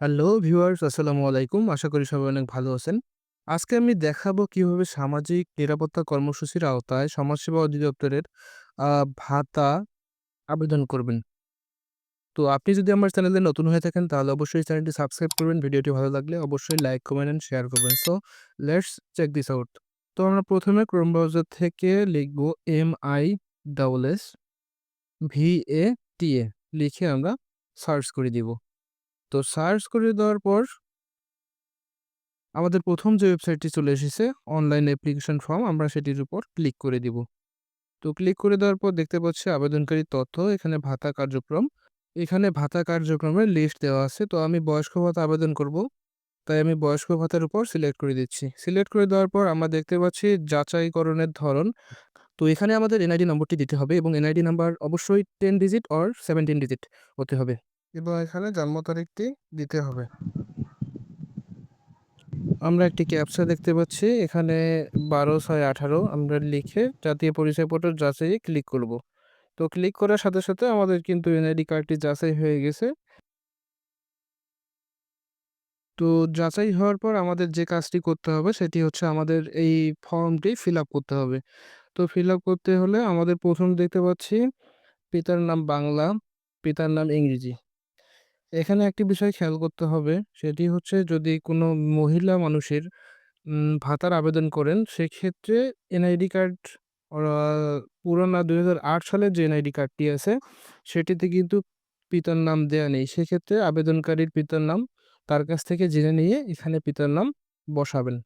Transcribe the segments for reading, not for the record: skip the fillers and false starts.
Hello viewers, আসসালামু আলাইকুম। আশা করি সবাই অনেক ভালো আছেন। আজকে আমি দেখাবো কিভাবে সামাজিক নিরাপত্তা কর্মসূচির আওতায় সমাজসেবা অধিদপ্তরের আ ভাতা আবেদন করবেন। তো আপনি যদি আমার চ্যানেলে নতুন হয়ে থাকেন তাহলে অবশ্যই চ্যানেলটি সাবস্ক্রাইব করবেন। ভিডিওটি ভালো লাগলে অবশ্যই লাইক, কমেন্ট অ্যান্ড শেয়ার করবেন। So let's check this out. তো আমরা ১ম এ ক্রোম ব্রাউজার থেকে লিখব MISSVATA লিখে আমরা সার্চ করে দিব। তো সার্চ করে দেওয়ার পর আমাদের ১ম যে ওয়েবসাইটটি চলে এসেছে অনলাইন অ্যাপ্লিকেশন ফর্ম, আমরা সেটির উপর ক্লিক করে দিব। তো ক্লিক করে দেওয়ার পর দেখতে পাচ্ছি আবেদনকারীর তথ্য, এখানে ভাতা কার্যক্রম। এখানে ভাতা কার্যক্রমের লিস্ট দেওয়া আছে। তো আমি বয়স্ক ভাতা আবেদন করব। তাই আমি বয়স্ক ভাতার উপর সিলেক্ট করে দিচ্ছি। সিলেক্ট করে দেওয়ার পর আমরা দেখতে পাচ্ছি যাচাইকরণের ধরন। তো এখানে আমাদের এনআইডি নম্বরটি দিতে হবে এবং এনআইডি নাম্বার অবশ্যই 10 ডিজিট অর 17 ডিজিট হতে হবে। এবং এখানে জন্ম তারিখটি দিতে হবে। আমরা একটি ক্যাপচা দেখতে পাচ্ছি। এখানে ১২/৬/১৮ আমরা লিখে জাতীয় পরিচয়পত্র যাচাইয়ে ক্লিক করব। তো ক্লিক করার সাথে, সাথে আমাদের কিন্তু এনআইডি কার্ডটি যাচাই হয়ে গেছে। তো যাচাই হওয়ার পর আমাদের যে কাজটি করতে হবে সেটি হচ্ছে আমাদের এই ফর্মটি ফিল আপ করতে হবে। তো ফিল আপ করতে হলে আমাদের ১ম দেখতে পাচ্ছি পিতার নাম বাংলা, পিতার নাম ইংরেজি। এখানে একটি বিষয় খেয়াল করতে হবে, সেটি হচ্ছে যদি কোনো মহিলা মানুষের ভাতার আবেদন করেন, সেক্ষেত্রে এনআইডি কার্ড ওরা পুরানা ২০০৮ সালের যে এনআইডি কার্ডটি আছে, সেটিতে কিন্তু পিতার নাম দেয়া নেই। সেক্ষেত্রে আবেদনকারীর পিতার নাম তার কাছ থেকে জেনে নিয়ে এখানে পিতার নাম বসাবেন।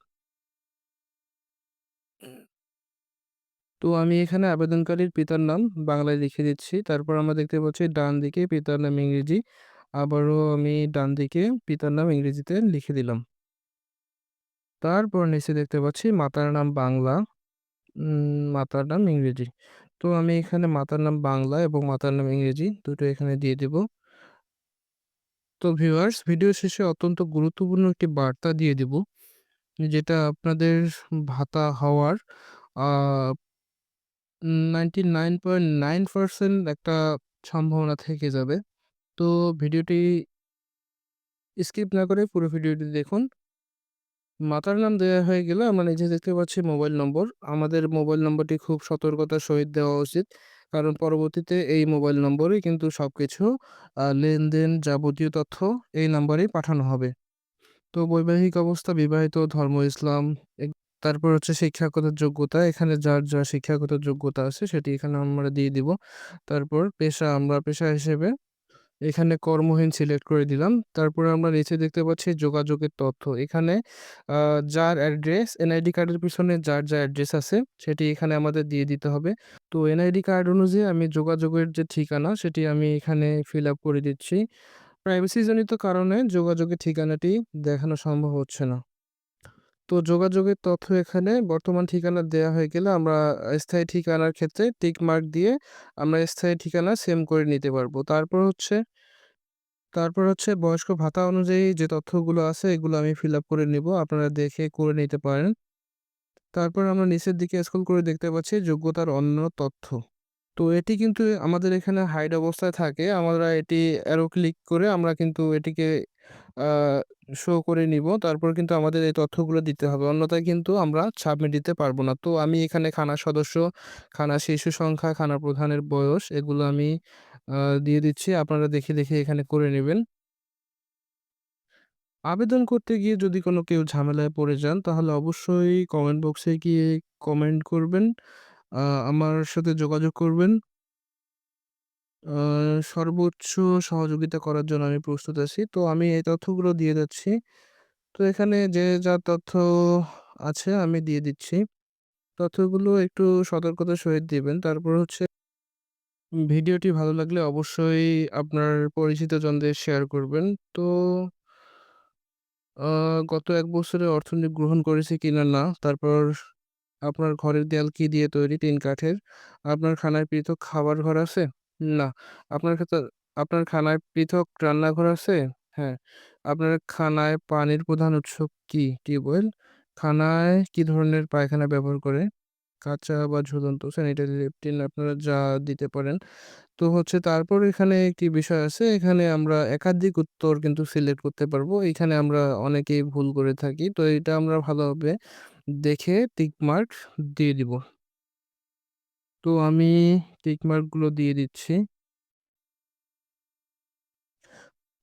তো আমি এখানে আবেদনকারীর পিতার নাম বাংলায় লিখে দিচ্ছি। তারপর আমরা দেখতে পাচ্ছি ডান দিকে পিতার নাম ইংরেজি। আবারও আমি ডান দিকে পিতার নাম ইংরেজিতে লিখে দিলাম। তারপর নিচে দেখতে পাচ্ছি মাতার নাম বাংলা, মাতার নাম ইংরেজি। তো আমি এখানে মাতার নাম বাংলা এবং মাতার নাম ইংরেজি দুটো এখানে দিয়ে দেব। তো ভিউয়ার্স, ভিডিও শেষে অত্যন্ত গুরুত্বপূর্ণ একটি বার্তা দিয়ে দিব, যেটা আপনাদের ভাতা হওয়ার আ 99.9% একটা সম্ভাবনা থেকে যাবে। তো ভিডিওটি স্কিপ না করে পুরো ভিডিওটি দেখুন। মাতার নাম দেয়া হয়ে গেলে আমরা নিচে দেখতে পাচ্ছি মোবাইল নম্বর। আমাদের মোবাইল নম্বরটি খুব সতর্কতার সহিত দেওয়া উচিত। কারণ পরবর্তীতে এই মোবাইল নম্বরেই কিন্তু সবকিছু লেনদেন যাবতীয় তথ্য এই নাম্বারেই পাঠানো হবে। তো বৈবাহিক অবস্থা, বিবাহিত, ধর্ম ইসলাম, এগ তারপর হচ্ছে শিক্ষাগত যোগ্যতা। এখানে যার যা শিক্ষাগত যোগ্যতা আছে সেটি এখানে আমরা দিয়ে দিব। তারপর পেশা, আমরা পেশা হিসেবে এখানে কর্মহীন সিলেক্ট করে দিলাম। তারপরে আমরা নিচে দেখতে পাচ্ছি যোগাযোগের তথ্য। এখানে আ যার অ্যাড্রেস এনআইডি কার্ডের পিছনে যার যা অ্যাড্রেস আছে সেটি এখানে আমাদের দিয়ে দিতে হবে। তো এনআইডি কার্ড অনুযায়ী আমি যোগাযোগের যে ঠিকানা সেটি আমি এখানে ফিল আপ করে দিচ্ছি। প্রাইভেসি জনিত কারণে যোগাযোগের ঠিকানাটি দেখানো সম্ভব হচ্ছে না। তো যোগাযোগের তথ্য এখানে বর্তমান ঠিকানা দেয়া হয়ে গেলে আমরা স্থায়ী ঠিকানার ক্ষেত্রে টিক মার্ক দিয়ে আমরা স্থায়ী ঠিকানা সেভ করে নিতে পারবো। তারপর হচ্ছে বয়স্ক ভাতা অনুযায়ী যে তথ্যগুলো আছে এগুলো আমি ফিল আপ করে নিব। আপনারা দেখে করে নিতে পারেন। তারপর আমরা নিচের দিকে স্ক্রল করে দেখতে পাচ্ছি যোগ্যতার অন্য তথ্য। তো এটি কিন্তু আমাদের এখানে হাইড অবস্থায় থাকে। আমরা এটি অ্যারো ক্লিক করে আমরা কিন্তু এটিকে আ শো করে নিব। তারপর কিন্তু আমাদের এই তথ্যগুলো দিতে হবে। অন্যথায় কিন্তু আমরা সাবমিট দিতে পারব না। তো আমি এখানে খানার সদস্য, খানার শিশু সংখ্যা, খানার প্রধানের বয়স এগুলো আমি আ দিয়ে দিচ্ছি। আপনারা দেখে, দেখে এখানে করে নিবেন। আবেদন করতে গিয়ে যদি কোনো কেউ ঝামেলায় পড়ে যান তাহলে অবশ্যই কমেন্ট বক্সে গিয়ে কমেন্ট করবেন। আ আমার সাথে যোগাযোগ করবেন। আ সর্বোচ্চ সহযোগিতা করার জন্য আমি প্রস্তুত আছি। তো আমি এই তথ্যগুলো দিয়ে যাচ্ছি। তো এখানে যে যা তথ্য আছে আমি দিয়ে দিচ্ছি। তথ্যগুলো একটু সতর্কতার সহিত দিবেন। তারপর হচ্ছে ভিডিওটি ভালো লাগলে অবশ্যই আপনার পরিচিতজনদের শেয়ার করবেন। তো আ গত ১ বছরে অর্থনীতি গ্রহণ করেছে কিনা না, তারপর আপনার ঘরের দেয়াল কি দিয়ে তৈরি? টিন কাঠের। আপনার খানায় পৃথক খাবার ঘর আছে? না। আপনার ক্ষেত্রে আপনার খানায় পৃথক রান্নাঘর আছে? হ্যাঁ। আপনার খানায় পানির প্রধান উৎস কি? টিউবওয়েল। খানায় কি ধরনের পায়খানা ব্যবহার করে? কাঁচা বা ঝুলন্ত স্যানিটারি ন্যাপকিন আপনারা যা দিতে পারেন। তো হচ্ছে তারপর এখানে একটি বিষয় আছে, এখানে আমরা একাধিক উত্তর কিন্তু সিলেক্ট করতে পারবো। এখানে আমরা অনেকেই ভুল করে থাকি। তো এটা আমরা ভালোভাবে দেখে টিক মার্ক দিয়ে দিব। তো আমি টিক মার্কগুলো দিয়ে দিচ্ছি।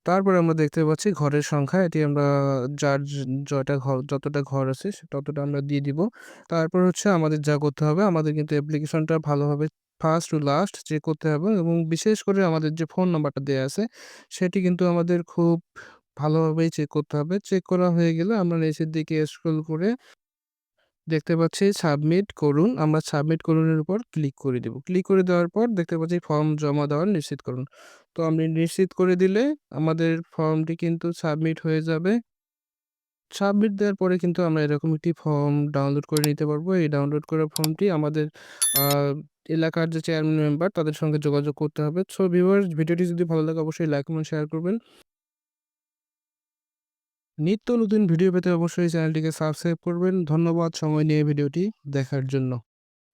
তারপরে আমরা দেখতে পাচ্ছি ঘরের সংখ্যা, এটি আমরা যার জয়টা ঘর যতটা ঘর আছে ততটা আমরা দিয়ে দিব। তারপর হচ্ছে আমাদের যা করতে হবে, আমাদের কিন্তু অ্যাপ্লিকেশনটা ভালোভাবে ফার্স্ট টু লাস্ট চেক করতে হবে এবং বিশেষ করে আমাদের যে ফোন নাম্বারটা দেওয়া আছে সেটি কিন্তু আমাদের খুব ভালোভাবেই চেক করতে হবে। চেক করা হয়ে গেলে আমরা নিচের দিকে স্ক্রল করে দেখতে পাচ্ছি সাবমিট করুন। আমরা সাবমিট করুনের উপর ক্লিক করে দেব। ক্লিক করে দেওয়ার পর দেখতে পাচ্ছি ফর্ম জমা দেওয়ার নিশ্চিত করুন। তো আমি নিশ্চিত করে দিলে আমাদের ফর্মটি কিন্তু সাবমিট হয়ে যাবে। সাবমিট দেওয়ার পরে কিন্তু আমরা এরকম একটি ফর্ম ডাউনলোড করে নিতে পারবো। এই ডাউনলোড করা ফর্মটি আমাদের আ এলাকার যে চেয়ারম্যান মেম্বার তাদের সঙ্গে যোগাযোগ করতে হবে। সো ভিউয়ার্স, ভিডিওটি যদি ভালো লাগে অবশ্যই লাইক কমেন্ট শেয়ার করবেন। নিত্য নতুন ভিডিও পেতে অবশ্যই চ্যানেলটিকে সাবস্ক্রাইব করবেন। ধন্যবাদ সময় নিয়ে ভিডিওটি দেখার জন্য।